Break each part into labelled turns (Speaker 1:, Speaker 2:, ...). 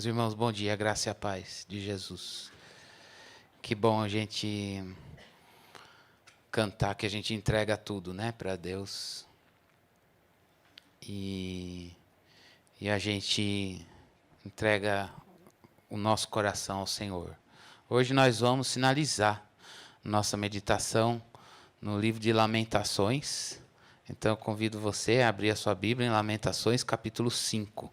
Speaker 1: irmãos, bom dia, a graça e a paz de Jesus. Que bom a gente cantar, que a gente entrega tudo, né, para Deus. E a gente entrega o nosso coração ao Senhor. Hoje nós vamos finalizar nossa meditação no livro de Lamentações. Então eu convido você a abrir a sua Bíblia em Lamentações, capítulo 5.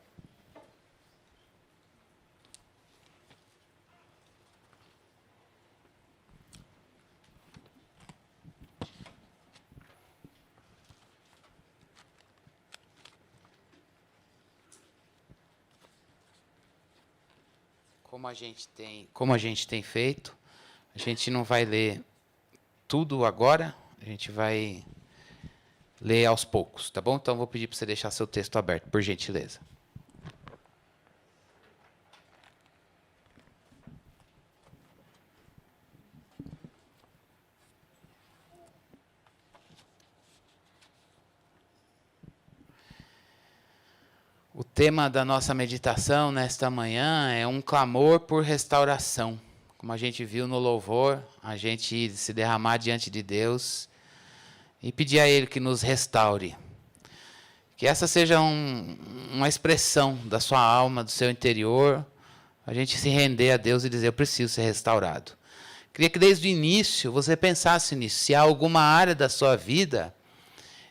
Speaker 1: Como a gente tem feito, a gente não vai ler tudo agora, a gente vai ler aos poucos, tá bom? Então vou pedir para você deixar seu texto aberto, por gentileza. O tema da nossa meditação nesta manhã é um clamor por restauração. Como a gente viu no louvor, a gente se derramar diante de Deus e pedir a Ele que nos restaure. Que essa seja uma expressão da sua alma, do seu interior, a gente se render a Deus e dizer, eu preciso ser restaurado. Queria que desde o início você pensasse nisso, se há alguma área da sua vida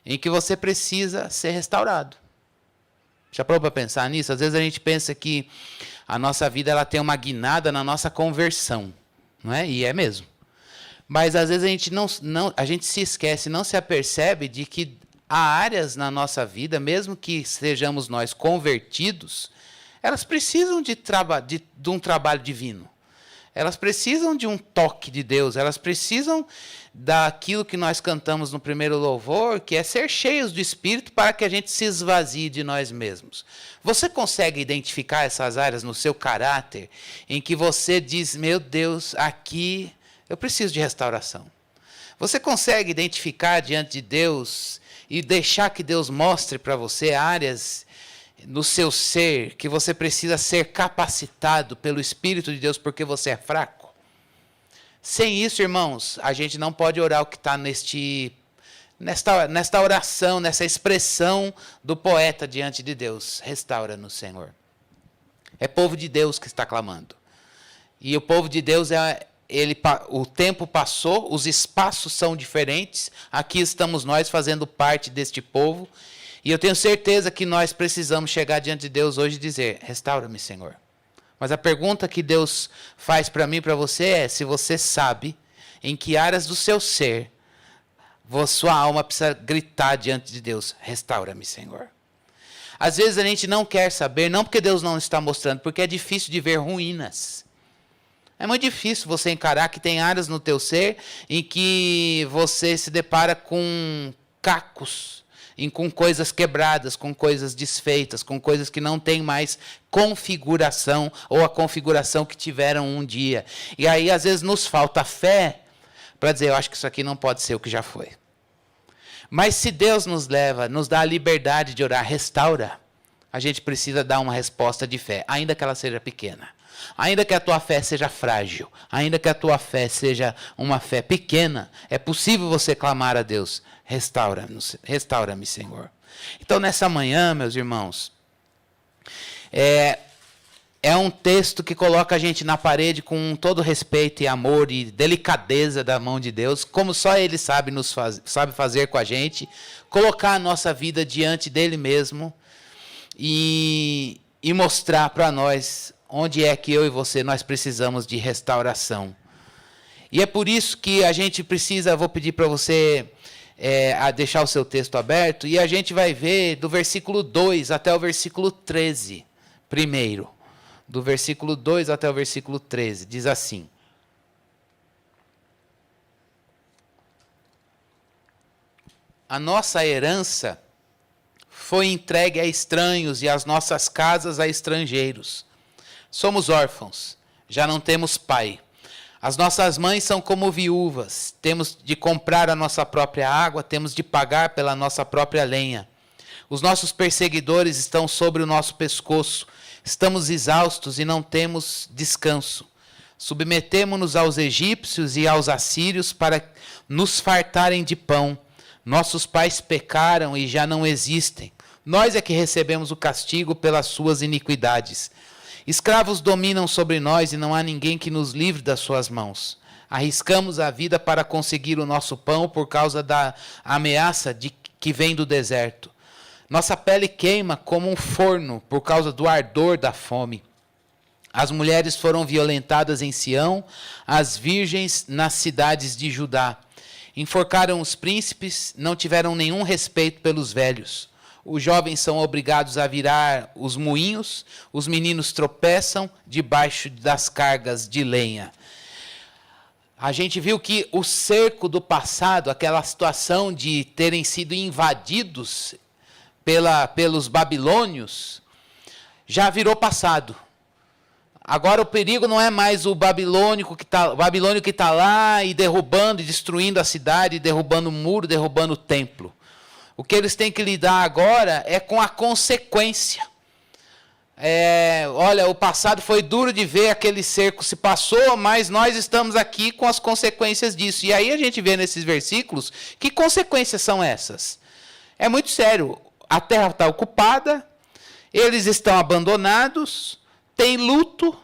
Speaker 1: em que você precisa ser restaurado. Já parou para pensar nisso? Às vezes a gente pensa que a nossa vida ela tem uma guinada na nossa conversão, não é? E é mesmo. Mas às vezes a gente a gente se esquece, não se apercebe de que há áreas na nossa vida, mesmo que sejamos nós convertidos, elas precisam de um trabalho divino. Elas precisam de um toque de Deus, elas precisam daquilo que nós cantamos no primeiro louvor, que é ser cheios do Espírito para que a gente se esvazie de nós mesmos. Você consegue identificar essas áreas no seu caráter em que você diz, meu Deus, aqui eu preciso de restauração? Você consegue identificar diante de Deus e deixar que Deus mostre para você áreas no seu ser que você precisa ser capacitado pelo Espírito de Deus porque você é fraco? Sem isso, irmãos, a gente não pode orar o que está nesta oração, nessa expressão do poeta diante de Deus. Restaura-nos, Senhor. É povo de Deus que está clamando. E o povo de Deus, o tempo passou, os espaços são diferentes. Aqui estamos nós fazendo parte deste povo. E eu tenho certeza que nós precisamos chegar diante de Deus hoje e dizer, restaura-me, Senhor. Mas a pergunta que Deus faz para mim e para você é se você sabe em que áreas do seu ser sua alma precisa gritar diante de Deus, restaura-me, Senhor. Às vezes a gente não quer saber, não porque Deus não está mostrando, porque é difícil de ver ruínas. É muito difícil você encarar que tem áreas no teu ser em que você se depara com cacos, com coisas quebradas, com coisas desfeitas, com coisas que não têm mais configuração ou a configuração que tiveram um dia. E aí, às vezes, nos falta fé para dizer, eu acho que isso aqui não pode ser o que já foi. Mas se Deus nos dá a liberdade de orar, restaura, a gente precisa dar uma resposta de fé, ainda que ela seja pequena. Ainda que a tua fé seja frágil, ainda que a tua fé seja uma fé pequena, é possível você clamar a Deus, restaura-me, Senhor. Então, nessa manhã, meus irmãos, é um texto que coloca a gente na parede com todo respeito e amor e delicadeza da mão de Deus, como só Ele sabe fazer com a gente, colocar a nossa vida diante dEle mesmo e mostrar para nós onde é que eu e você, nós precisamos de restauração. E é por isso que a gente precisa, vou pedir para você a deixar o seu texto aberto, e a gente vai ver do versículo 2 até o versículo 13, primeiro. Do versículo 2 até o versículo 13, diz assim. A nossa herança foi entregue a estranhos e as nossas casas a estrangeiros. Somos órfãos, já não temos pai. As nossas mães são como viúvas. Temos de comprar a nossa própria água, temos de pagar pela nossa própria lenha. Os nossos perseguidores estão sobre o nosso pescoço. Estamos exaustos e não temos descanso. Submetemo-nos aos egípcios e aos assírios para nos fartarem de pão. Nossos pais pecaram e já não existem. Nós é que recebemos o castigo pelas suas iniquidades. Escravos dominam sobre nós e não há ninguém que nos livre das suas mãos. Arriscamos a vida para conseguir o nosso pão por causa da ameaça que vem do deserto. Nossa pele queima como um forno por causa do ardor da fome. As mulheres foram violentadas em Sião, as virgens nas cidades de Judá. Enforcaram os príncipes, não tiveram nenhum respeito pelos velhos. Os jovens são obrigados a virar os moinhos, os meninos tropeçam debaixo das cargas de lenha. A gente viu que o cerco do passado, aquela situação de terem sido invadidos pelos babilônios, já virou passado. Agora o perigo não é mais o babilônio que está lá e derrubando e destruindo a cidade, derrubando o muro, derrubando o templo. O que eles têm que lidar agora é com a consequência. Olha, o passado foi duro de ver, aquele cerco se passou, mas nós estamos aqui com as consequências disso. E aí a gente vê nesses versículos, que consequências são essas? É muito sério. A terra está ocupada, eles estão abandonados, tem luto,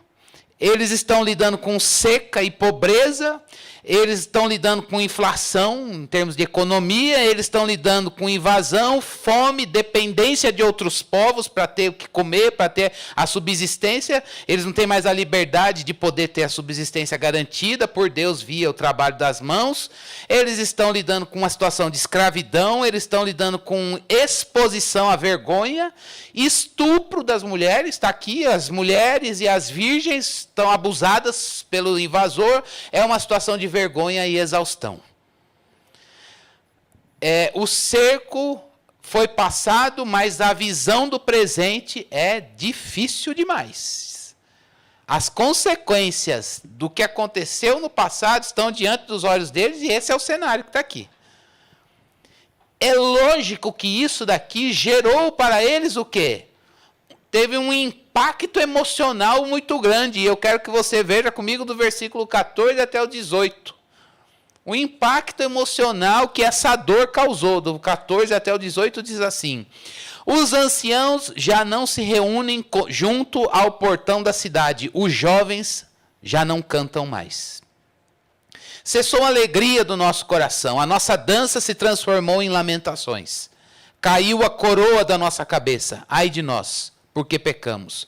Speaker 1: eles estão lidando com seca e pobreza, eles estão lidando com inflação em termos de economia, eles estão lidando com invasão, fome, dependência de outros povos para ter o que comer, para ter a subsistência. Eles não têm mais a liberdade de poder ter a subsistência garantida por Deus via o trabalho das mãos. Eles estão lidando com uma situação de escravidão, eles estão lidando com exposição à vergonha, estupro das mulheres, está aqui, as mulheres e as virgens estão abusadas pelo invasor, é uma situação de vergonha e exaustão. O cerco foi passado, mas a visão do presente é difícil demais. As consequências do que aconteceu no passado estão diante dos olhos deles e esse é o cenário que está aqui. É lógico que isso daqui gerou para eles o quê? Teve um impacto emocional muito grande. E eu quero que você veja comigo do versículo 14 até o 18. O impacto emocional que essa dor causou, do 14 até o 18, diz assim: os anciãos já não se reúnem junto ao portão da cidade, os jovens já não cantam mais. Cessou a alegria do nosso coração, a nossa dança se transformou em lamentações. Caiu a coroa da nossa cabeça, ai de nós, porque pecamos.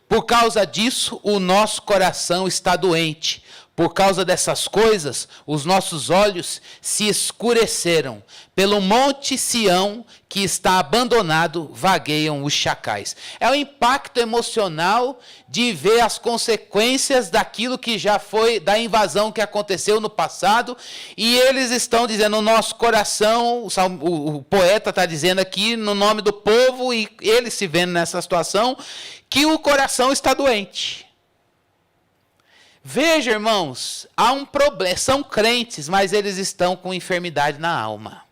Speaker 1: Por causa disso, o nosso coração está doente. Por causa dessas coisas, os nossos olhos se escureceram. Pelo monte Sião, que está abandonado, vagueiam os chacais. É o impacto emocional de ver as consequências daquilo que já foi, da invasão que aconteceu no passado. E eles estão dizendo, o nosso coração, o poeta está dizendo aqui, no nome do povo, e ele se vendo nessa situação, que o coração está doente. Veja, irmãos, há um problema. São crentes, mas eles estão com enfermidade na alma.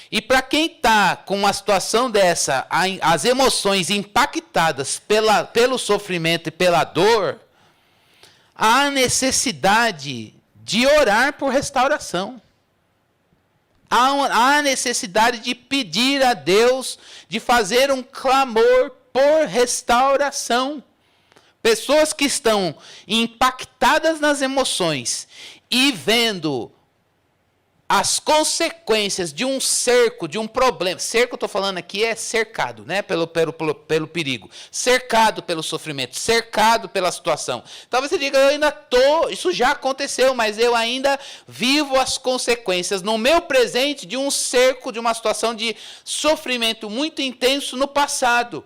Speaker 1: E para quem está com uma situação dessa, as emoções impactadas pelo sofrimento e pela dor, há necessidade de orar por restauração. Há necessidade de pedir a Deus, de fazer um clamor por restauração. Pessoas que estão impactadas nas emoções e vendo as consequências de um cerco, de um problema. Cerco, eu estou falando aqui, é cercado, né, pelo perigo. Cercado pelo sofrimento, cercado pela situação. Talvez você diga, eu ainda estou, isso já aconteceu, mas eu ainda vivo as consequências no meu presente de um cerco, de uma situação de sofrimento muito intenso no passado.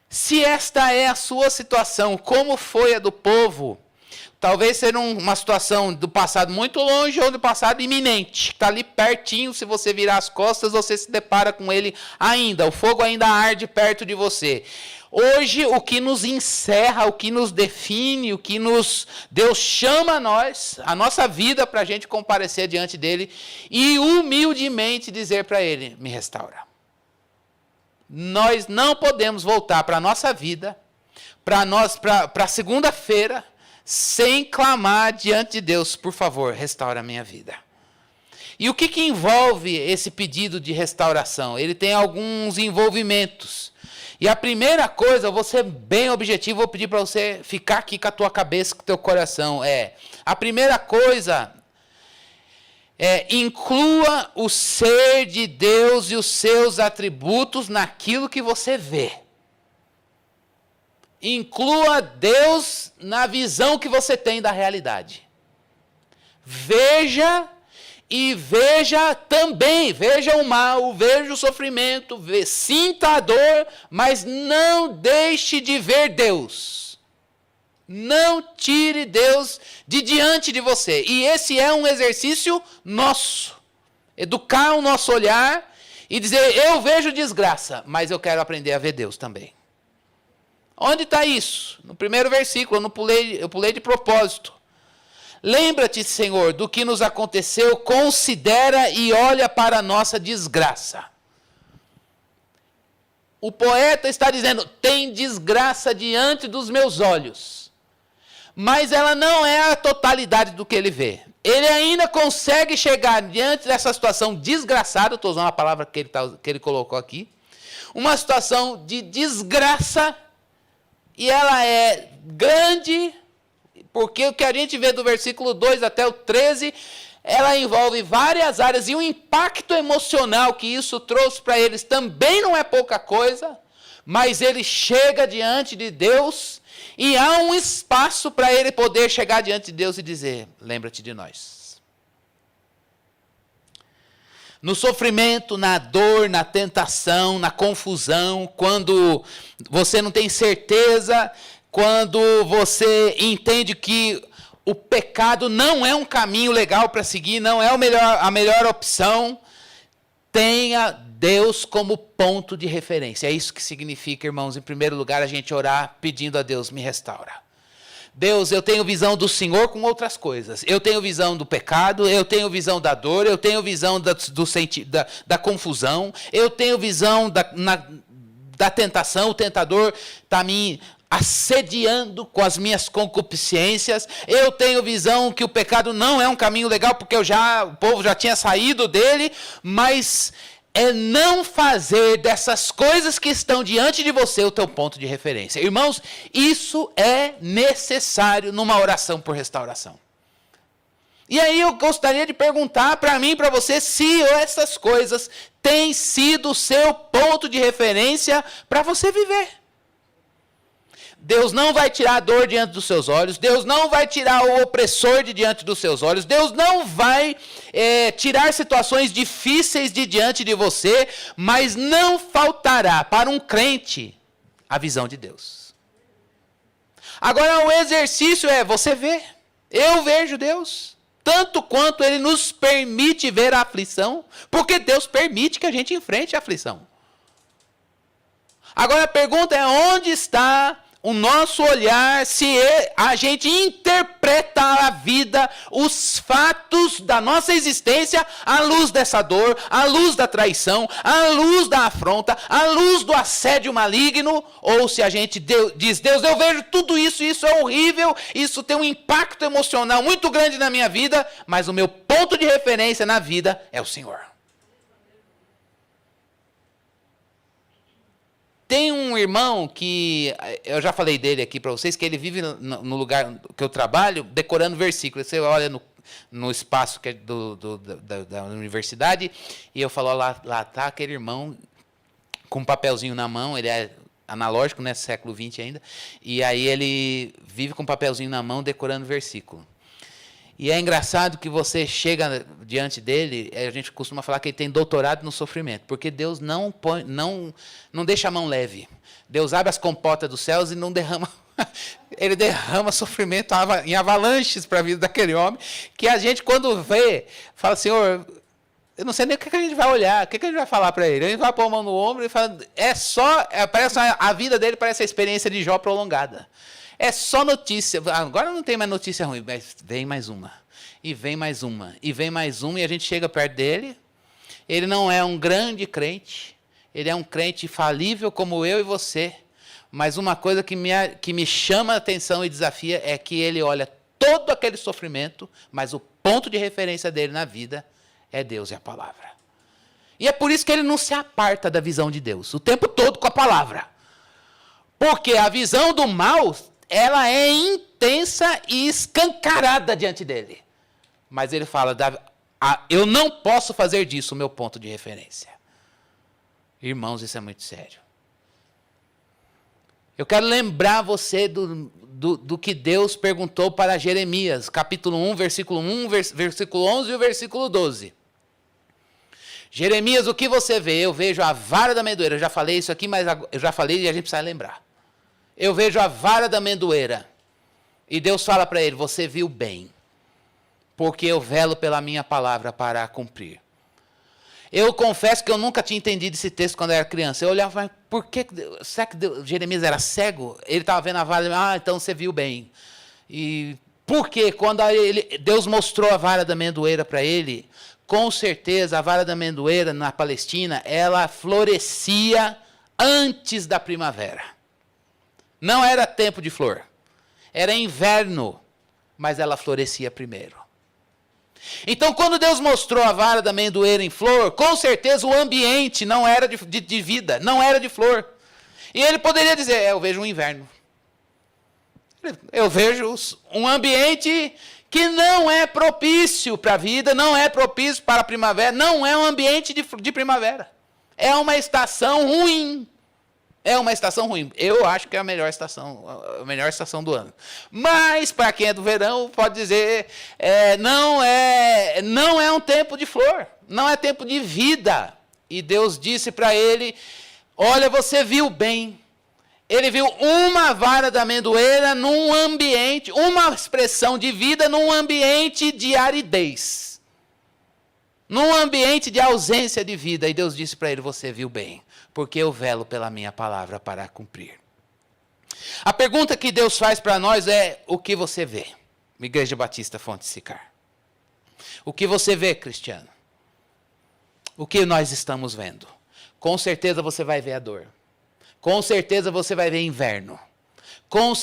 Speaker 1: Se esta é a sua situação, como foi a do povo, talvez seja uma situação do passado muito longe ou do passado iminente. Está ali pertinho, se você virar as costas, você se depara com ele ainda. O fogo ainda arde perto de você. Hoje, o que nos encerra, o que nos define, o que Deus chama a nossa vida para a gente comparecer diante dele e humildemente dizer para ele, me restaura. nós não podemos voltar para a nossa vida, para segunda-feira, sem clamar diante de Deus, por favor, restaura a minha vida. E o que envolve esse pedido de restauração? Ele tem alguns envolvimentos. E a primeira coisa, eu vou ser bem objetivo, vou pedir para você ficar aqui com a tua cabeça, com o teu coração. A primeira coisa inclua o ser de Deus e os seus atributos naquilo que você vê. Inclua Deus na visão que você tem da realidade. Veja também, veja o mal, veja o sofrimento, sinta a dor, mas não deixe de ver Deus. Não tire Deus de diante de você. E esse é um exercício nosso. Educar o nosso olhar e dizer, eu vejo desgraça, mas eu quero aprender a ver Deus também. Onde está isso? No primeiro versículo, eu pulei de propósito. Lembra-te, Senhor, do que nos aconteceu, considera e olha para a nossa desgraça. O poeta está dizendo, tem desgraça diante dos meus olhos. Mas ela não é a totalidade do que ele vê. Ele ainda consegue chegar diante dessa situação desgraçada, estou usando a palavra que ele colocou aqui, uma situação de desgraça, e ela é grande, porque o que a gente vê do versículo 2 até o 13, ela envolve várias áreas, e o impacto emocional que isso trouxe para eles também não é pouca coisa, mas ele chega diante de Deus, e há um espaço para ele poder chegar diante de Deus e dizer, lembra-te de nós. No sofrimento, na dor, na tentação, na confusão, quando você não tem certeza, quando você entende que o pecado não é um caminho legal para seguir, não é a melhor opção, tenha Deus como ponto de referência. É isso que significa, irmãos, em primeiro lugar, a gente orar pedindo a Deus, me restaura. Deus, eu tenho visão do Senhor com outras coisas. Eu tenho visão do pecado, eu tenho visão da dor, eu tenho visão da confusão, eu tenho visão da tentação, o tentador está me assediando com as minhas concupiscências, eu tenho visão que o pecado não é um caminho legal, porque o povo já tinha saído dele, mas é não fazer dessas coisas que estão diante de você o teu ponto de referência. Irmãos, isso é necessário numa oração por restauração. E aí eu gostaria de perguntar para mim e para você se essas coisas têm sido o seu ponto de referência para você viver. Deus não vai tirar a dor diante dos seus olhos, Deus não vai tirar o opressor de diante dos seus olhos, Deus não vai tirar situações difíceis de diante de você, mas não faltará para um crente a visão de Deus. Agora o exercício é você ver, eu vejo Deus, tanto quanto Ele nos permite ver a aflição, porque Deus permite que a gente enfrente a aflição. Agora a pergunta é onde está o nosso olhar, se a gente interpreta a vida, os fatos da nossa existência, à luz dessa dor, à luz da traição, à luz da afronta, à luz do assédio maligno, ou se a gente diz, Deus, eu vejo tudo isso, isso é horrível, isso tem um impacto emocional muito grande na minha vida, mas o meu ponto de referência na vida é o Senhor. Tem um irmão que, eu já falei dele aqui para vocês, que ele vive no lugar que eu trabalho, decorando versículos. Você olha no espaço que é da universidade, e eu falo, lá está aquele irmão com um papelzinho na mão, ele é analógico, né, século XX ainda, e aí ele vive com um papelzinho na mão, decorando versículo. E é engraçado que você chega diante dele, a gente costuma falar que ele tem doutorado no sofrimento, porque Deus não deixa a mão leve. Deus abre as comportas dos céus e não derrama, ele derrama sofrimento em avalanches para a vida daquele homem, que a gente quando vê, fala, Senhor, eu não sei nem o que a gente vai olhar, o que a gente vai falar para ele. Ele vai pôr a mão no ombro e fala, parece a vida dele parece a experiência de Jó prolongada. É só notícia. Agora não tem mais notícia ruim, mas vem mais uma. E vem mais uma. E vem mais uma. E a gente chega perto dele. Ele não é um grande crente. Ele é um crente falível como eu e você. Mas uma coisa que me chama a atenção e desafia é que ele olha todo aquele sofrimento, mas o ponto de referência dele na vida é Deus e a palavra. E é por isso que ele não se aparta da visão de Deus, o tempo todo com a palavra. Porque a visão do mal, ela é intensa e escancarada diante dele. Mas ele fala, eu não posso fazer disso o meu ponto de referência. Irmãos, isso é muito sério. Eu quero lembrar você do que Deus perguntou para Jeremias, capítulo 1, versículo 1, versículo 11 e o versículo 12. Jeremias, o que você vê? Eu vejo a vara da amendoeira. Eu já falei isso aqui, mas eu já falei e a gente precisa lembrar. Eu vejo a vara da amendoeira. E Deus fala para ele, você viu bem, porque eu velo pela minha palavra para a cumprir. Eu confesso que eu nunca tinha entendido esse texto quando eu era criança. Eu olhava, mas por que? Será que Jeremias era cego? Ele estava vendo a vara, então você viu bem. E por quê? Quando Deus mostrou a vara da amendoeira para ele, com certeza a vara da amendoeira na Palestina, ela florescia antes da primavera. Não era tempo de flor. Era inverno, mas ela florescia primeiro. Então, quando Deus mostrou a vara da amendoeira em flor, com certeza o ambiente não era de vida, não era de flor. E ele poderia dizer, eu vejo um inverno. Eu vejo um ambiente que não é propício para a vida, não é propício para a primavera, não é um ambiente de primavera. É uma estação ruim. É uma estação ruim. Eu acho que é a melhor estação do ano. Mas, para quem é do verão, pode dizer, não é um tempo de flor, não é tempo de vida. E Deus disse para ele, olha, você viu bem. Ele viu uma vara da amendoeira num ambiente, uma expressão de vida num ambiente de aridez. Num ambiente de ausência de vida. E Deus disse para ele, você viu bem, porque eu velo pela minha palavra para cumprir. A pergunta que Deus faz para nós é, o que você vê? Igreja Batista Fonte Sicar. O que você vê, cristiano? O que nós estamos vendo? Com certeza você vai ver a dor. Com certeza você vai ver inverno.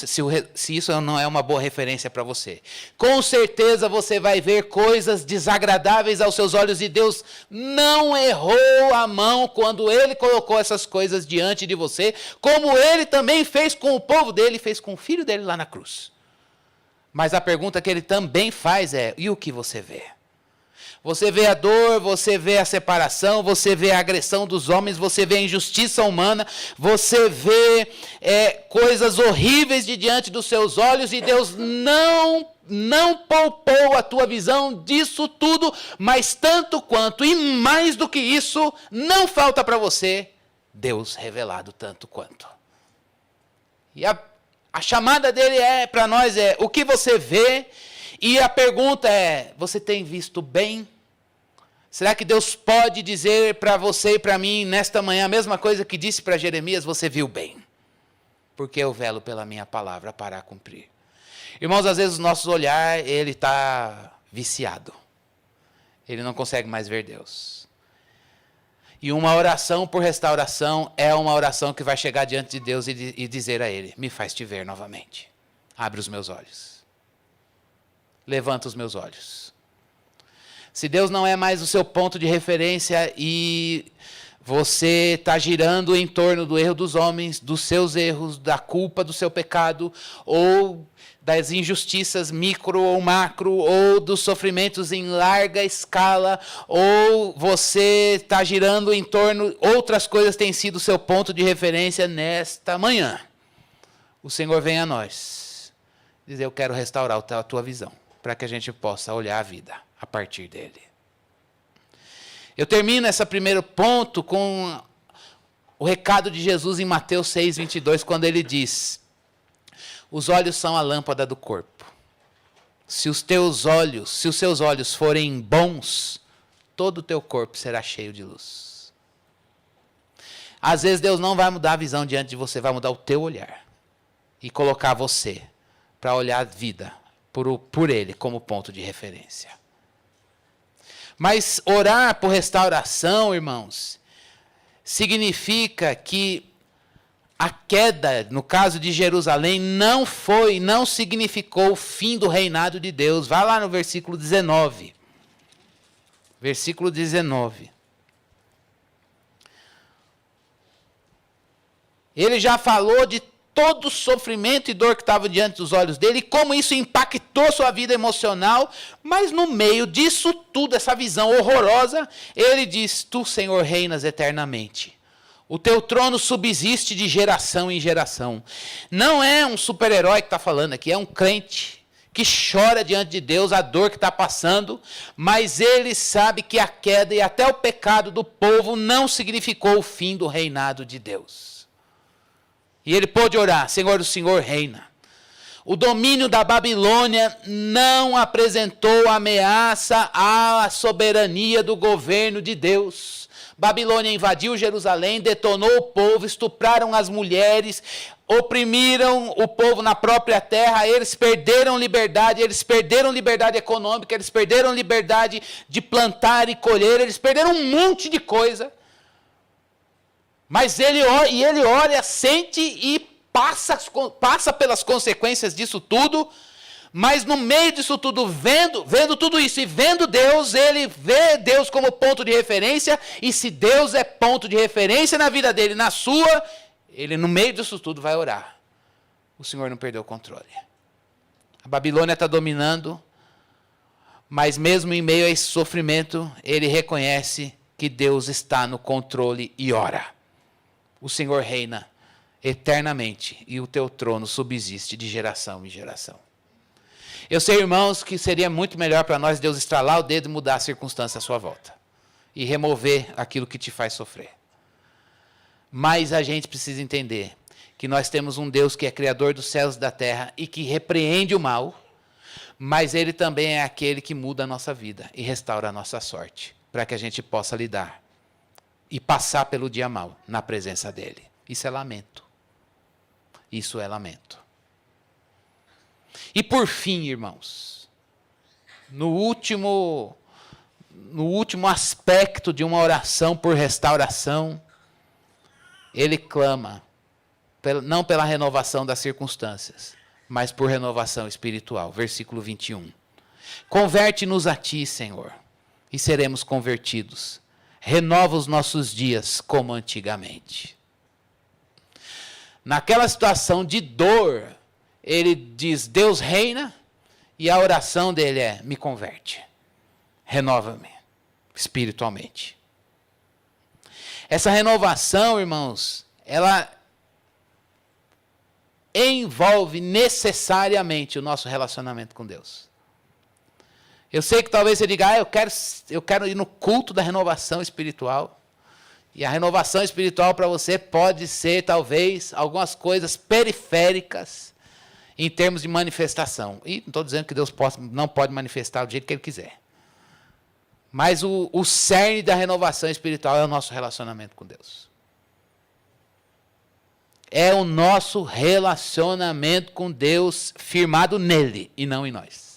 Speaker 1: Se isso não é uma boa referência para você. Com certeza você vai ver coisas desagradáveis aos seus olhos e Deus não errou a mão quando Ele colocou essas coisas diante de você, como Ele também fez com o povo dele, fez com o filho dele lá na cruz. Mas a pergunta que Ele também faz é, e o que você vê? Você vê a dor, você vê a separação, você vê a agressão dos homens, você vê a injustiça humana, você vê coisas horríveis de diante dos seus olhos e Deus não poupou a tua visão disso tudo, mas tanto quanto e mais do que isso, não falta para você Deus revelado tanto quanto. E a chamada dele para nós é, o que você vê? E a pergunta é, você tem visto bem? Será que Deus pode dizer para você e para mim, nesta manhã, a mesma coisa que disse para Jeremias, você viu bem? Porque eu velo pela minha palavra para cumprir. Irmãos, às vezes o nosso olhar, ele está viciado. Ele não consegue mais ver Deus. E uma oração por restauração é uma oração que vai chegar diante de Deus e dizer a Ele, me faz te ver novamente. Abre os meus olhos. Levanta os meus olhos. Se Deus não é mais o seu ponto de referência e você está girando em torno do erro dos homens, dos seus erros, da culpa do seu pecado, ou das injustiças micro ou macro, ou dos sofrimentos em larga escala, ou você está girando em torno, outras coisas têm sido o seu ponto de referência nesta manhã. O Senhor vem a nós dizer, eu quero restaurar a tua visão, para que a gente possa olhar a vida a partir dele. Eu termino esse primeiro ponto com o recado de Jesus em Mateus 6, 22, quando ele diz, os olhos são a lâmpada do corpo. Se os seus olhos forem bons, todo o teu corpo será cheio de luz. Às vezes Deus não vai mudar a visão diante de você, vai mudar o teu olhar. E colocar você para olhar a vida por Ele como ponto de referência. Mas orar por restauração, irmãos, significa que a queda, no caso de Jerusalém, não significou o fim do reinado de Deus. Vá lá no versículo 19. Versículo 19. Ele já falou de todo o sofrimento e dor que estava diante dos olhos dele, e como isso impactou sua vida emocional, mas no meio disso tudo, essa visão horrorosa, ele diz: Tu, Senhor, reinas eternamente. O teu trono subsiste de geração em geração. Não é um super-herói que está falando aqui, é um crente que chora diante de Deus a dor que está passando, mas ele sabe que a queda e até o pecado do povo não significou o fim do reinado de Deus. E ele pôde orar: Senhor, o Senhor reina. O domínio da Babilônia não apresentou ameaça à soberania do governo de Deus. Babilônia invadiu Jerusalém, detonou o povo, estupraram as mulheres, oprimiram o povo na própria terra, eles perderam liberdade econômica, eles perderam liberdade de plantar e colher, eles perderam um monte de coisa. Mas ele olha, sente e passa pelas consequências disso tudo, mas no meio disso tudo, vendo tudo isso e vendo Deus, ele vê Deus como ponto de referência, e se Deus é ponto de referência na vida dele, na sua, ele no meio disso tudo vai orar: o Senhor não perdeu o controle. A Babilônia está dominando, mas mesmo em meio a esse sofrimento, ele reconhece que Deus está no controle e ora. O Senhor reina eternamente e o teu trono subsiste de geração em geração. Eu sei, irmãos, que seria muito melhor para nós Deus estralar o dedo e mudar a circunstância à sua volta. E remover aquilo que te faz sofrer. Mas a gente precisa entender que nós temos um Deus que é criador dos céus e da terra e que repreende o mal, mas Ele também é aquele que muda a nossa vida e restaura a nossa sorte, para que a gente possa lidar e passar pelo dia mau na presença dEle. Isso é lamento. Isso é lamento. E por fim, irmãos, no último aspecto de uma oração por restauração, ele clama, não pela renovação das circunstâncias, mas por renovação espiritual. Versículo 21. Converte-nos a ti, Senhor, e seremos convertidos. Renova os nossos dias como antigamente. Naquela situação de dor, ele diz: Deus reina, e a oração dele é: me converte, renova-me espiritualmente. Essa renovação, irmãos, ela envolve necessariamente o nosso relacionamento com Deus. Eu sei que talvez você diga: eu quero ir no culto da renovação espiritual. E a renovação espiritual para você pode ser, talvez, algumas coisas periféricas em termos de manifestação. E não estou dizendo que Deus não pode manifestar do jeito que Ele quiser. Mas o cerne da renovação espiritual é o nosso relacionamento com Deus. É o nosso relacionamento com Deus firmado nele e não em nós.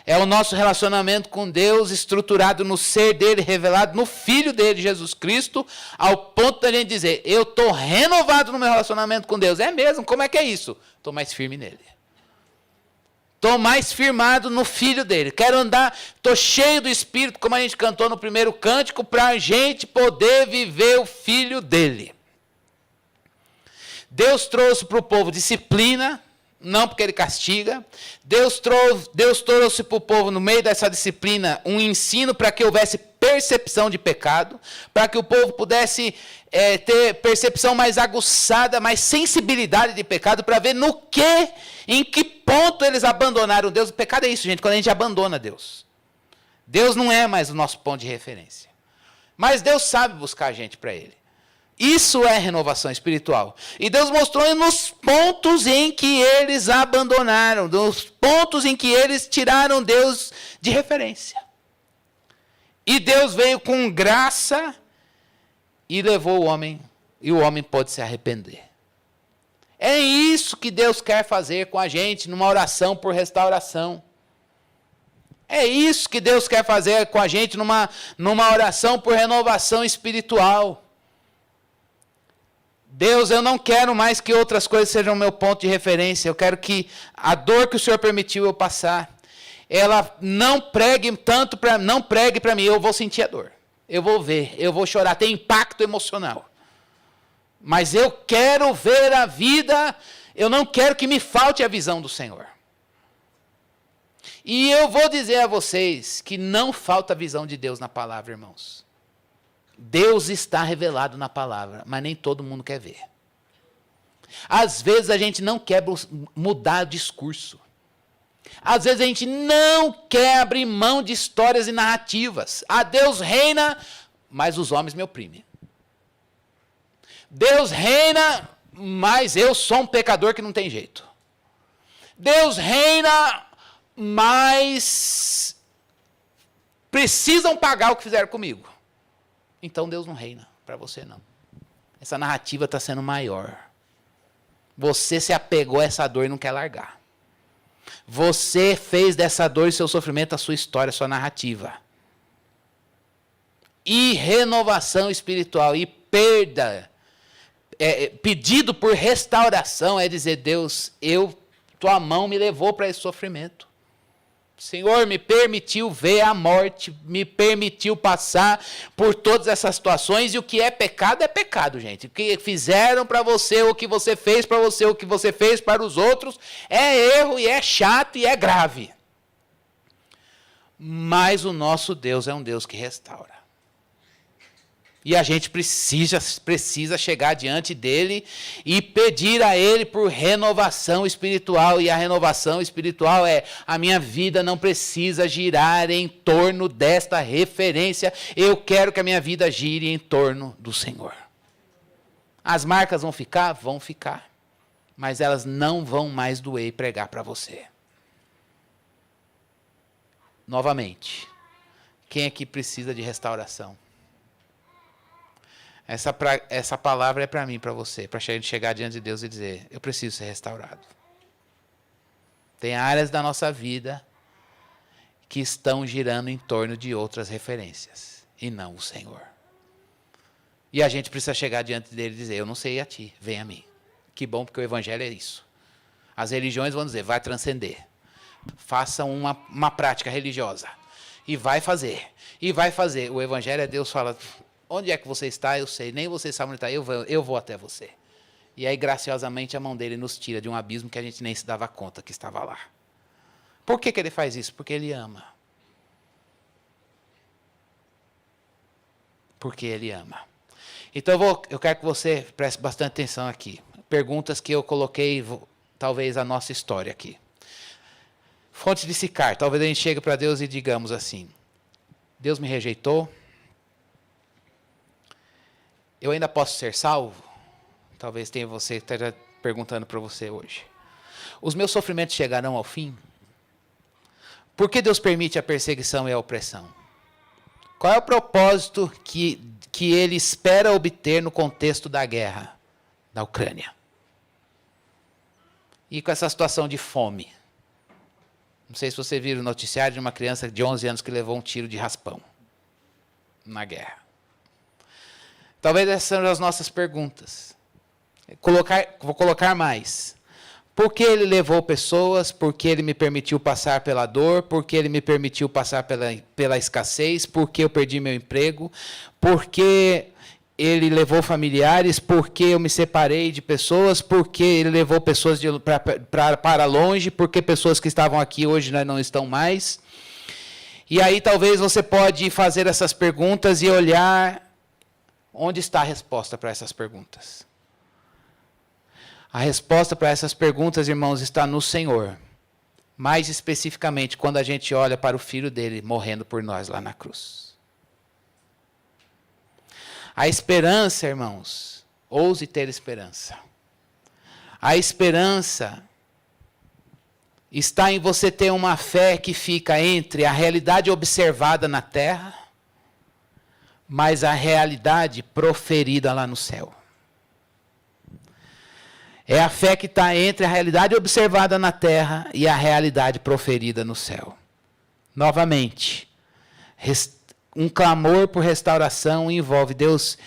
Speaker 1: É o nosso relacionamento com Deus estruturado no ser dele, revelado no Filho dele, Jesus Cristo, ao ponto da gente dizer: eu estou renovado no meu relacionamento com Deus. É mesmo? Como é que é isso? Estou mais firme nele. Estou mais firmado no Filho dele. Quero andar, estou cheio do Espírito, como a gente cantou no primeiro cântico, para a gente poder viver o Filho dele. Deus trouxe para o povo disciplina, não porque Ele castiga. Deus trouxe para o povo, no meio dessa disciplina, um ensino para que houvesse percepção de pecado, para que o povo pudesse ter percepção mais aguçada, mais sensibilidade de pecado, para ver em que ponto eles abandonaram Deus. O pecado é isso, gente, quando a gente abandona Deus. Deus não é mais o nosso ponto de referência. Mas Deus sabe buscar a gente para Ele. Isso é renovação espiritual. E Deus mostrou nos pontos em que eles abandonaram, nos pontos em que eles tiraram Deus de referência. E Deus veio com graça e levou o homem, e o homem pôde se arrepender. É isso que Deus quer fazer com a gente numa oração por restauração. É isso que Deus quer fazer com a gente numa oração por renovação espiritual. Deus, eu não quero mais que outras coisas sejam meu ponto de referência. Eu quero que a dor que o Senhor permitiu eu passar, ela não pregue para mim. Eu vou sentir a dor. Eu vou ver, eu vou chorar. Tem impacto emocional. Mas eu quero ver a vida. Eu não quero que me falte a visão do Senhor. E eu vou dizer a vocês que não falta a visão de Deus na palavra, irmãos. Deus está revelado na palavra, mas nem todo mundo quer ver. Às vezes a gente não quer mudar o discurso. Às vezes a gente não quer abrir mão de histórias e narrativas. Deus reina, mas os homens me oprimem. Deus reina, mas eu sou um pecador que não tem jeito. Deus reina, mas precisam pagar o que fizeram comigo. Então Deus não reina, para você não. Essa narrativa está sendo maior. Você se apegou a essa dor e não quer largar. Você fez dessa dor e seu sofrimento a sua história, a sua narrativa. E renovação espiritual e perda, pedido por restauração é dizer, Deus, tua mão me levou para esse sofrimento. Senhor, me permitiu ver a morte, me permitiu passar por todas essas situações, e o que é pecado, gente. O que fizeram para você, o que você fez para você, o que você fez para os outros, é erro, e é chato, e é grave. Mas o nosso Deus é um Deus que restaura. E a gente precisa chegar diante dele e pedir a ele por renovação espiritual. E a renovação espiritual a minha vida não precisa girar em torno desta referência. Eu quero que a minha vida gire em torno do Senhor. As marcas vão ficar? Vão ficar. Mas elas não vão mais doer e pregar para você. Novamente, quem aqui precisa de restauração? Essa palavra é para mim, para você, para a gente chegar diante de Deus e dizer, eu preciso ser restaurado. Tem áreas da nossa vida que estão girando em torno de outras referências, e não o Senhor. E a gente precisa chegar diante dele e dizer, eu não sei a ti, vem a mim. Que bom, porque o Evangelho é isso. As religiões vão dizer, vai transcender. Faça uma prática religiosa. E vai fazer. E vai fazer. O Evangelho é Deus fala... Onde é que você está? Eu sei. Nem você sabe onde está. Eu vou até você. E aí, graciosamente, a mão dele nos tira de um abismo que a gente nem se dava conta que estava lá. Por que ele faz isso? Porque ele ama. Porque ele ama. Então, eu quero que você preste bastante atenção aqui. Perguntas que eu coloquei, talvez, a nossa história aqui. Fonte de Sicar. Talvez a gente chegue para Deus e digamos assim, Deus me rejeitou. Eu ainda posso ser salvo? Talvez tenha você que esteja perguntando para você hoje. Os meus sofrimentos chegarão ao fim? Por que Deus permite a perseguição e a opressão? Qual é o propósito que ele espera obter no contexto da guerra da Ucrânia? E com essa situação de fome. Não sei se você viu o noticiário de uma criança de 11 anos que levou um tiro de raspão na guerra. Talvez essas sejam as nossas perguntas. Vou colocar mais. Por que ele levou pessoas? Por que ele me permitiu passar pela dor? Por que ele me permitiu passar pela escassez? Por que eu perdi meu emprego? Por que ele levou familiares? Por que eu me separei de pessoas? Por que ele levou pessoas para longe? Por que pessoas que estavam aqui hoje não estão mais? E aí talvez você pode fazer essas perguntas e olhar... Onde está a resposta para essas perguntas? A resposta para essas perguntas, irmãos, está no Senhor. Mais especificamente, quando a gente olha para o Filho dele morrendo por nós lá na cruz. A esperança, irmãos, ouse ter esperança. A esperança está em você ter uma fé que fica entre a realidade observada na terra, mas a realidade proferida lá no céu. É a fé que está entre a realidade observada na terra e a realidade proferida no céu. Novamente, um clamor por restauração envolve Deus.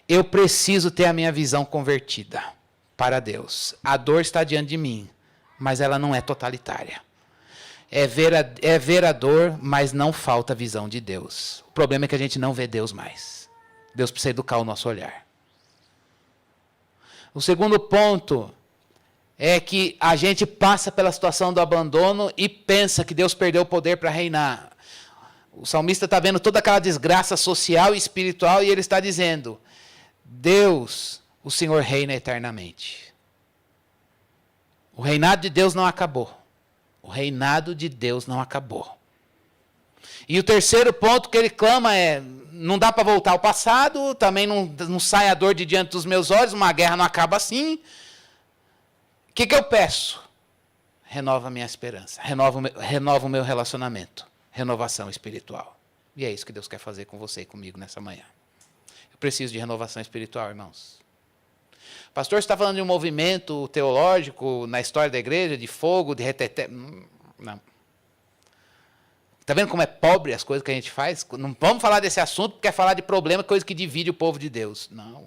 Speaker 1: eu preciso ter a minha visão convertida para Deus. A dor está diante de mim, mas ela não é totalitária. É ver a dor, mas não falta a visão de Deus. O problema é que a gente não vê Deus mais. Deus precisa educar o nosso olhar. O segundo ponto é que a gente passa pela situação do abandono e pensa que Deus perdeu o poder para reinar. O salmista está vendo toda aquela desgraça social e espiritual e ele está dizendo: Deus, o Senhor reina eternamente. O reinado de Deus não acabou. O reinado de Deus não acabou. E o terceiro ponto que ele clama é: não dá para voltar ao passado, também não sai a dor de diante dos meus olhos, uma guerra não acaba assim. O que eu peço? Renova a minha esperança, renova o meu relacionamento, renovação espiritual. E é isso que Deus quer fazer com você e comigo nessa manhã. Eu preciso de renovação espiritual, irmãos. O pastor está falando de um movimento teológico na história da igreja, de fogo, de reteté. Não. Está vendo como é pobre as coisas que a gente faz? Não vamos falar desse assunto porque é falar de problema, coisa que divide o povo de Deus. Não.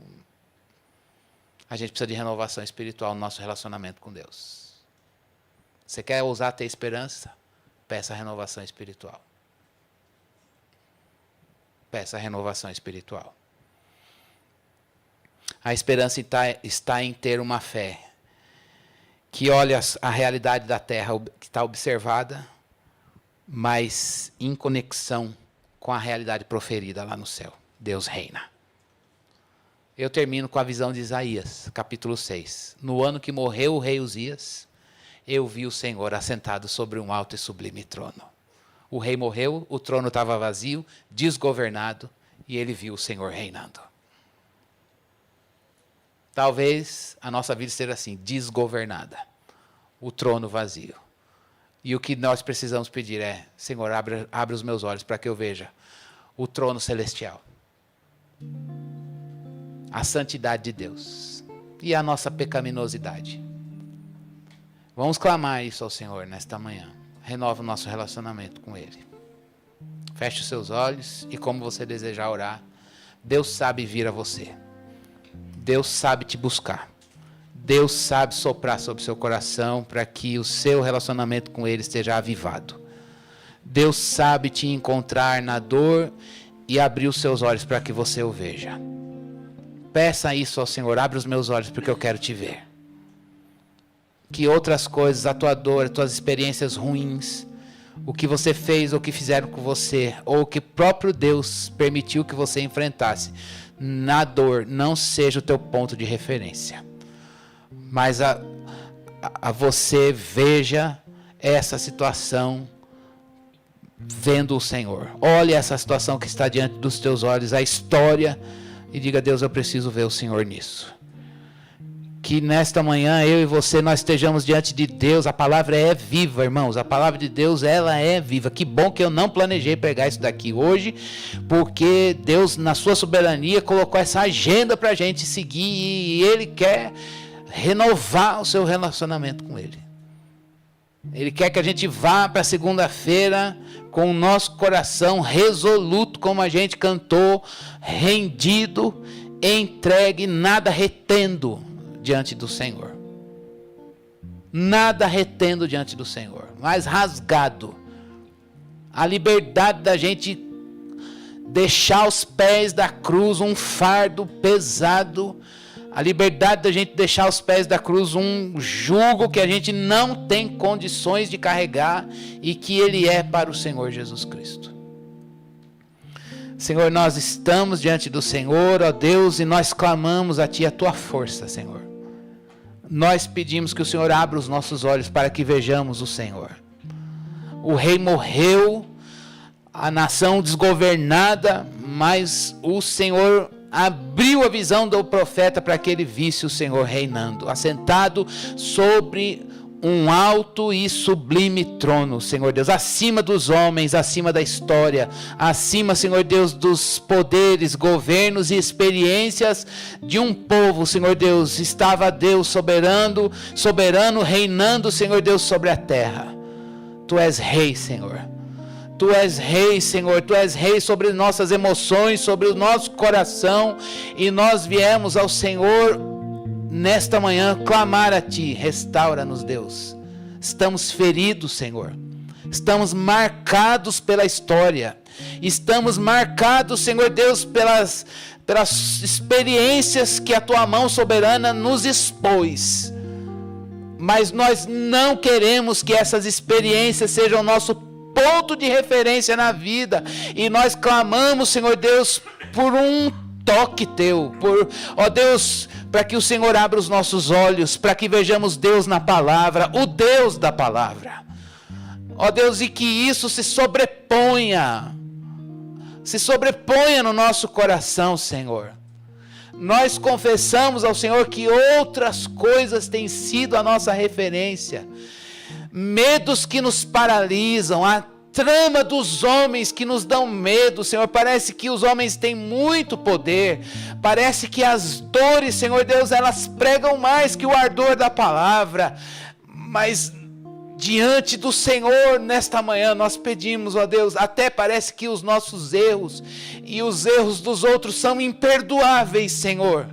Speaker 1: A gente precisa de renovação espiritual no nosso relacionamento com Deus. Você quer ousar ter esperança? Peça a renovação espiritual. Peça a renovação espiritual. A esperança está em ter uma fé que olha a realidade da terra que está observada, mas em conexão com a realidade proferida lá no céu. Deus reina. Eu termino com a visão de Isaías, capítulo 6. No ano que morreu o rei Uzias, eu vi o Senhor assentado sobre um alto e sublime trono. O rei morreu, o trono estava vazio, desgovernado, e ele viu o Senhor reinando. Talvez a nossa vida esteja assim, desgovernada, o trono vazio. E o que nós precisamos pedir é: Senhor, abre os meus olhos para que eu veja o trono celestial, a santidade de Deus e a nossa pecaminosidade. Vamos clamar isso ao Senhor nesta manhã. Renova o nosso relacionamento com Ele. Feche os seus olhos e, como você desejar orar, Deus sabe vir a você. Deus sabe te buscar. Deus sabe soprar sobre o seu coração para que o seu relacionamento com Ele esteja avivado. Deus sabe te encontrar na dor e abrir os seus olhos para que você o veja. Peça isso ao Senhor: abre os meus olhos porque eu quero te ver. Que outras coisas, a tua dor, as tuas experiências ruins, o que você fez ou o que fizeram com você, ou o que o próprio Deus permitiu que você enfrentasse, na dor não seja o teu ponto de referência. Mas a você veja essa situação vendo o Senhor. Olhe essa situação que está diante dos teus olhos, a história, e diga: Deus, eu preciso ver o Senhor nisso. Que nesta manhã eu e você, nós estejamos diante de Deus. A palavra é viva, irmãos. A palavra de Deus, ela é viva. Que bom que eu não planejei pegar isso daqui hoje, porque Deus, na sua soberania, colocou essa agenda para a gente seguir, e Ele quer renovar o seu relacionamento com Ele. Ele quer que a gente vá para segunda-feira com o nosso coração resoluto, como a gente cantou, rendido, entregue, nada retendo diante do Senhor. Nada retendo diante do Senhor, mas rasgado. A liberdade da gente deixar aos pés da cruz um fardo pesado. A liberdade da gente deixar aos pés da cruz um jugo que a gente não tem condições de carregar e que Ele é para o Senhor Jesus Cristo. Senhor, nós estamos diante do Senhor, ó Deus, e nós clamamos a Ti a Tua força, Senhor. Nós pedimos que o Senhor abra os nossos olhos para que vejamos o Senhor. O rei morreu, a nação desgovernada, mas o Senhor abriu a visão do profeta para que ele visse o Senhor reinando, assentado sobre um alto e sublime trono, Senhor Deus, acima dos homens, acima da história, acima, Senhor Deus, dos poderes, governos e experiências de um povo, Senhor Deus. Estava Deus soberano, reinando, Senhor Deus, sobre a terra. Tu és rei, Senhor. Tu és rei, Senhor, Tu és rei sobre nossas emoções, sobre o nosso coração, e nós viemos ao Senhor nesta manhã clamar a Ti. Restaura-nos, Deus. Estamos feridos, Senhor. Estamos marcados pela história. Estamos marcados, Senhor Deus, pelas experiências que a Tua mão soberana nos expôs. Mas nós não queremos que essas experiências sejam o nosso ponto de referência na vida, e nós clamamos, Senhor Deus, por um toque Teu, ó Deus, para que o Senhor abra os nossos olhos, para que vejamos Deus na palavra, o Deus da palavra, ó Deus, e que isso se sobreponha no nosso coração, Senhor. Nós confessamos ao Senhor que outras coisas têm sido a nossa referência, medos que nos paralisam, a trama dos homens que nos dão medo, Senhor. Parece que os homens têm muito poder, parece que as dores, Senhor Deus, elas pregam mais que o ardor da palavra, mas diante do Senhor nesta manhã nós pedimos, ó Deus, até parece que os nossos erros e os erros dos outros são imperdoáveis, Senhor,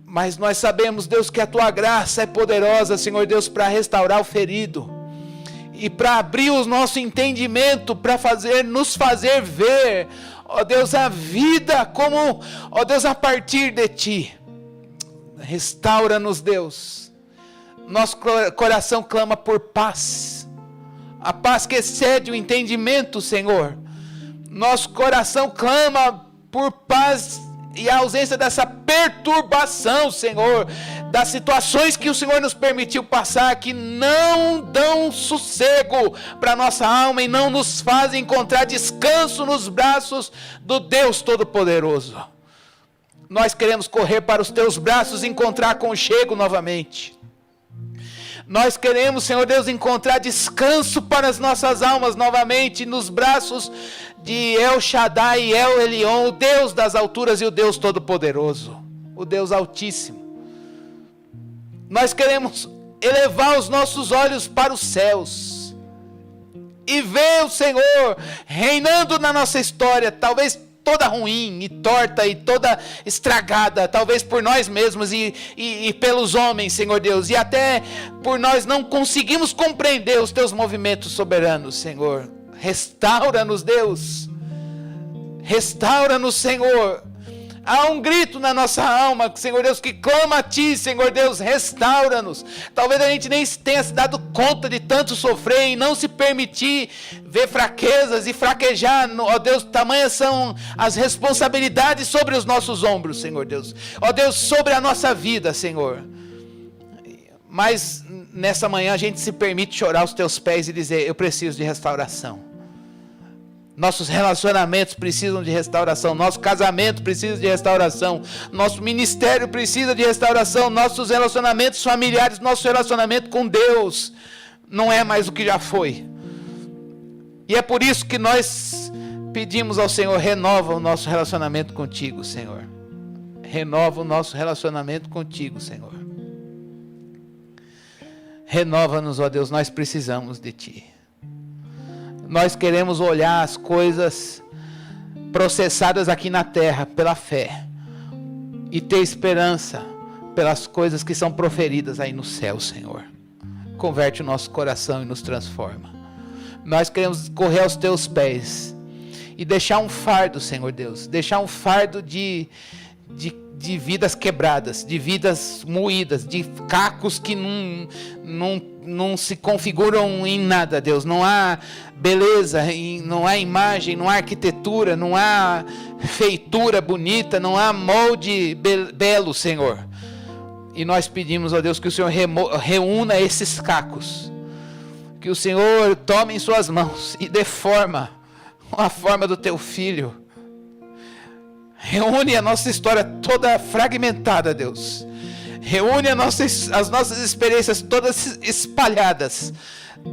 Speaker 1: mas nós sabemos, Deus, que a Tua graça é poderosa, Senhor Deus, para restaurar o ferido e para abrir o nosso entendimento, para nos fazer ver, ó Deus, a vida como, ó Deus, a partir de Ti. Restaura-nos, Deus. Nosso coração clama por paz, a paz que excede o entendimento, Senhor. Nosso coração clama por paz e a ausência dessa perturbação, Senhor, das situações que o Senhor nos permitiu passar, que não dão sossego para a nossa alma e não nos fazem encontrar descanso nos braços do Deus Todo-Poderoso. Nós queremos correr para os Teus braços e encontrar conchego novamente. Nós queremos, Senhor Deus, encontrar descanso para as nossas almas novamente nos braços de El Shaddai e El Elyon, o Deus das alturas e o Deus Todo-Poderoso, o Deus Altíssimo. Nós queremos elevar os nossos olhos para os céus e ver o Senhor reinando na nossa história, talvez toda ruim e torta e toda estragada, talvez por nós mesmos e pelos homens, Senhor Deus, e até por nós não conseguimos compreender os Teus movimentos soberanos, Senhor. Restaura-nos, Deus. Restaura-nos, Senhor. Há um grito na nossa alma, Senhor Deus, que clama a Ti, Senhor Deus, restaura-nos. Talvez a gente nem tenha se dado conta de tanto sofrer e não se permitir ver fraquezas e fraquejar. Ó Deus, tamanhas são as responsabilidades sobre os nossos ombros, Senhor Deus. Ó Deus, sobre a nossa vida, Senhor. Mas nessa manhã a gente se permite chorar aos Teus pés e dizer: eu preciso de restauração. Nossos relacionamentos precisam de restauração, nosso casamento precisa de restauração, nosso ministério precisa de restauração, nossos relacionamentos familiares, nosso relacionamento com Deus não é mais o que já foi. E é por isso que nós pedimos ao Senhor: renova o nosso relacionamento contigo, Senhor. Renova o nosso relacionamento contigo, Senhor. Renova-nos, ó Deus, nós precisamos de Ti. Nós queremos olhar as coisas processadas aqui na terra pela fé e ter esperança pelas coisas que são proferidas aí no céu, Senhor. Converte o nosso coração e nos transforma. Nós queremos correr aos Teus pés e deixar um fardo, Senhor Deus, deixar um fardo de vidas quebradas, de vidas moídas, de cacos que não se configuram em nada, Deus. Não há beleza, não há imagem, não há arquitetura, não há feitura bonita, não há molde belo, Senhor. E nós pedimos, ó Deus, que o Senhor reúna esses cacos, que o Senhor tome em suas mãos e dê forma, a forma do Teu Filho. Reúne a nossa história toda fragmentada, Deus. Reúne as nossas experiências todas espalhadas,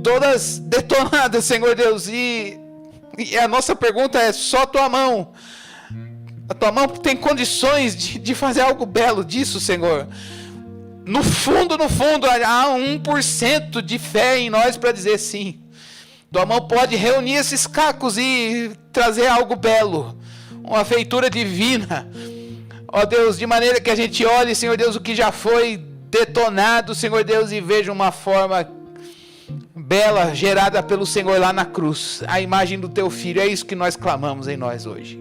Speaker 1: todas detonadas, Senhor Deus. E a nossa pergunta é: só a Tua mão. A Tua mão tem condições de fazer algo belo disso, Senhor. No fundo, há 1% de fé em nós para dizer sim. Tua mão pode reunir esses cacos e trazer algo belo, uma feitura divina. Ó Deus, de maneira que a gente olhe, Senhor Deus, o que já foi detonado, Senhor Deus, e veja uma forma bela, gerada pelo Senhor lá na cruz. A imagem do Teu Filho, é isso que nós clamamos em nós hoje.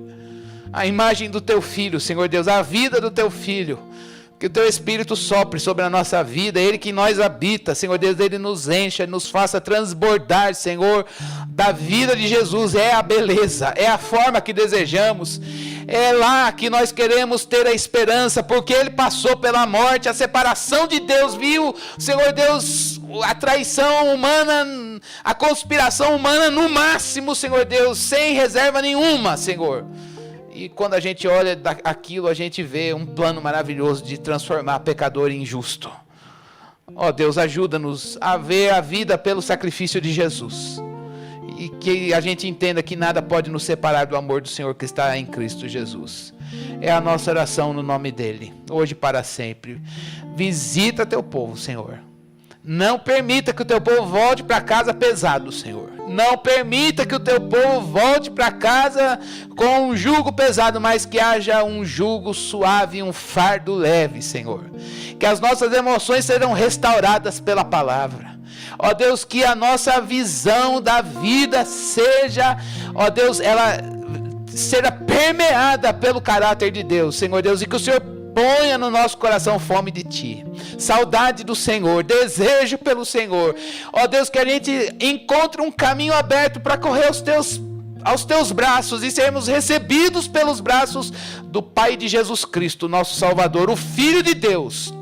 Speaker 1: A imagem do Teu Filho, Senhor Deus, a vida do Teu Filho. Que o Teu Espírito sopre sobre a nossa vida, Ele que nós habita, Senhor Deus, Ele nos encha, nos faça transbordar, Senhor, da vida de Jesus. É a beleza, é a forma que desejamos, é lá que nós queremos ter a esperança, porque Ele passou pela morte, a separação de Deus, viu, Senhor Deus, a traição humana, a conspiração humana no máximo, Senhor Deus, sem reserva nenhuma, Senhor. E quando a gente olha aquilo, a gente vê um plano maravilhoso de transformar pecador em justo. Ó Deus, ajuda-nos a ver a vida pelo sacrifício de Jesus. E que a gente entenda que nada pode nos separar do amor do Senhor que está em Cristo Jesus. É a nossa oração no nome dEle, hoje e para sempre. Visita Teu povo, Senhor. Não permita que o Teu povo volte para casa pesado, Senhor. Não permita que o Teu povo volte para casa com um jugo pesado, mas que haja um jugo suave, um fardo leve, Senhor. Que as nossas emoções serão restauradas pela palavra. Ó Deus, que a nossa visão da vida seja, ó Deus, ela seja permeada pelo caráter de Deus, Senhor Deus, e que o Senhor ponha no nosso coração fome de Ti, saudade do Senhor, desejo pelo Senhor. Ó Deus, que a gente encontre um caminho aberto para correr aos Teus braços e sermos recebidos pelos braços do Pai de Jesus Cristo, nosso Salvador, o Filho de Deus.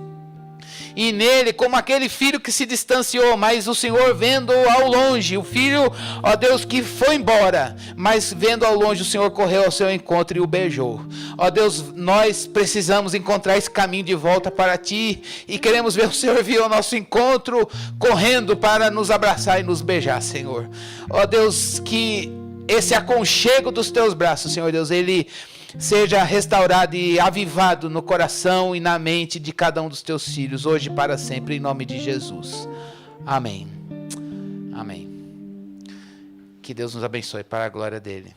Speaker 1: E nele, como aquele filho que se distanciou, mas o Senhor vendo ao longe, o filho, ó Deus, que foi embora, mas vendo ao longe, o Senhor correu ao seu encontro e o beijou. Ó Deus, nós precisamos encontrar esse caminho de volta para Ti, e queremos ver o Senhor vir ao nosso encontro, correndo para nos abraçar e nos beijar, Senhor. Ó Deus, que esse aconchego dos Teus braços, Senhor Deus, ele seja restaurado e avivado no coração e na mente de cada um dos Teus filhos, hoje e para sempre, em nome de Jesus. Amém. Amém. Que Deus nos abençoe para a glória dEle.